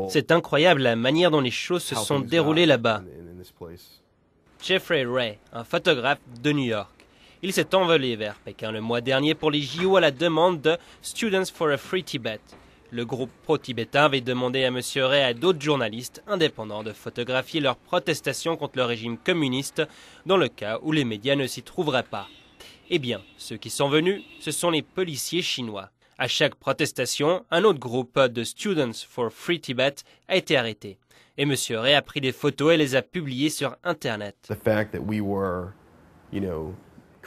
C'est incroyable la manière dont les choses se sont déroulées là-bas. Jeffrey Ray, un photographe de New York. Il s'est envolé vers Pékin le mois dernier pour les JO à la demande de Students for a Free Tibet. Le groupe pro-tibétain avait demandé à M. Ray et à d'autres journalistes indépendants de photographier leurs protestations contre le régime communiste dans le cas où les médias ne s'y trouveraient pas. Eh bien, ceux qui sont venus, ce sont les policiers chinois. À chaque protestation, un autre groupe de Students for Free Tibet a été arrêté. Et M. Ray a pris des photos et les a publiées sur Internet.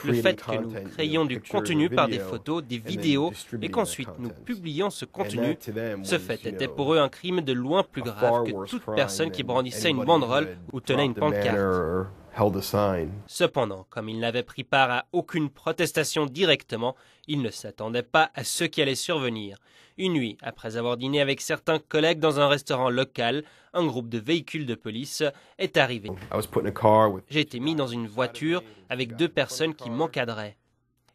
Le fait que nous créions du contenu par des photos, des vidéos, et qu'ensuite nous publions ce contenu, ce fait était pour eux un crime de loin plus grave que toute personne qui brandissait une banderole ou tenait une pancarte. Cependant, comme ils n'avaient pris part à aucune protestation directement, ils ne s'attendaient pas à ce qui allait survenir. Une nuit, après avoir dîné avec certains collègues dans un restaurant local, un groupe de véhicules de police est arrivé. J'ai été mis dans une voiture avec 2 personnes qui m'encadraient.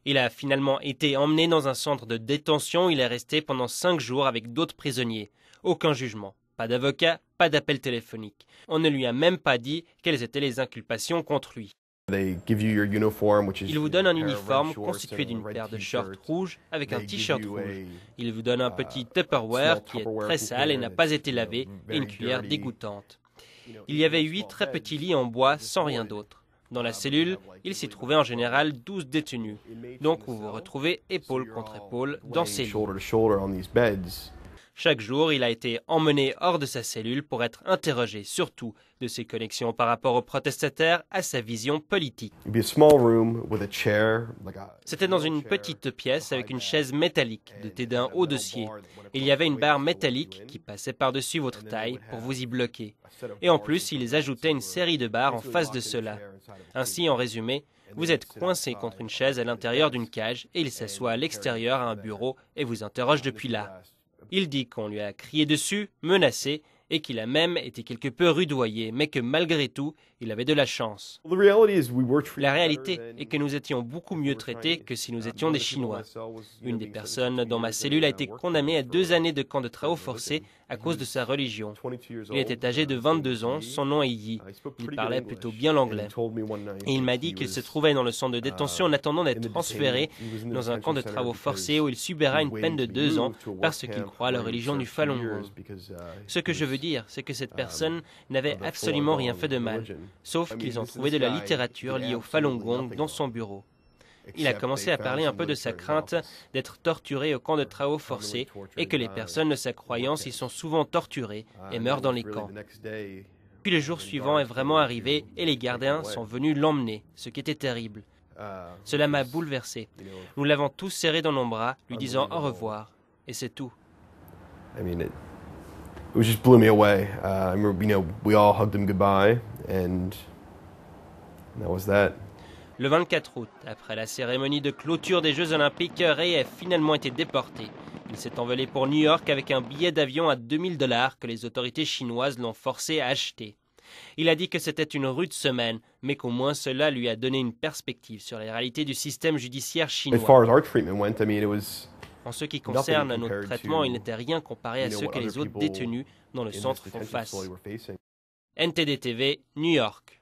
Il a finalement été emmené dans un centre de détention où il est resté pendant 5 jours avec d'autres prisonniers. Aucun jugement. Pas d'avocat, pas d'appel téléphonique. On ne lui a même pas dit quelles étaient les inculpations contre lui. Il vous donne un uniforme constitué d'une paire de shorts rouges avec un t-shirt rouge. Il vous donne un petit Tupperware qui est très sale et n'a pas été lavé et une cuillère dégoûtante. Il y avait 8 très petits lits en bois sans rien d'autre. Dans la cellule, il s'y trouvait en général 12 détenus. Donc vous vous retrouvez épaule contre épaule dans ces lits. Chaque jour, il a été emmené hors de sa cellule pour être interrogé, surtout de ses connexions par rapport aux protestataires à sa vision politique. C'était dans une petite pièce avec une chaise métallique dotée d'un haut dossier. Il y avait une barre métallique qui passait par-dessus votre taille pour vous y bloquer. Et en plus, ils ajoutaient une série de barres en face de cela. Ainsi, en résumé, vous êtes coincé contre une chaise à l'intérieur d'une cage et il s'assoit à l'extérieur à un bureau et vous interroge depuis là. Il dit qu'on lui a crié dessus, menacé, et qu'il a même été quelque peu rudoyé, mais que malgré tout, il avait de la chance. La réalité est que nous étions beaucoup mieux traités que si nous étions des Chinois. Une des personnes dans ma cellule a été condamnée à 2 années de camp de travaux forcés à cause de sa religion. Il était âgé de 22 ans, son nom est Yi. Il parlait plutôt bien l'anglais. Et il m'a dit qu'il se trouvait dans le centre de détention en attendant d'être transféré dans un camp de travaux forcés où il subira une peine de 2 ans parce qu'il croit à la religion du Falun Gong. Ce que je veux dire, c'est que cette personne n'avait absolument rien fait de mal, sauf qu'ils ont trouvé de la littérature liée au Falun Gong dans son bureau. Il a commencé à parler un peu de sa crainte d'être torturé au camp de travaux forcés et que les personnes de sa croyance y sont souvent torturées et meurent dans les camps. Puis le jour suivant est vraiment arrivé et les gardiens sont venus l'emmener, ce qui était terrible. Cela m'a bouleversé. Nous l'avons tous serré dans nos bras, lui disant au revoir, et c'est tout. It just blew me away. I remember, we all hugged him goodbye, and that was that. Le 24 août, après la cérémonie de clôture des Jeux Olympiques, Ray a finalement été déporté. Il s'est envolé pour New York avec un billet d'avion à $2000 que les autorités chinoises l'ont forcé à acheter. Il a dit que c'était une rude semaine, mais qu'au moins cela lui a donné une perspective sur les réalités du système judiciaire chinois. En ce qui concerne notre traitement, il n'était rien comparé à ce que les autres détenus dans le centre font face. NTD TV, New York.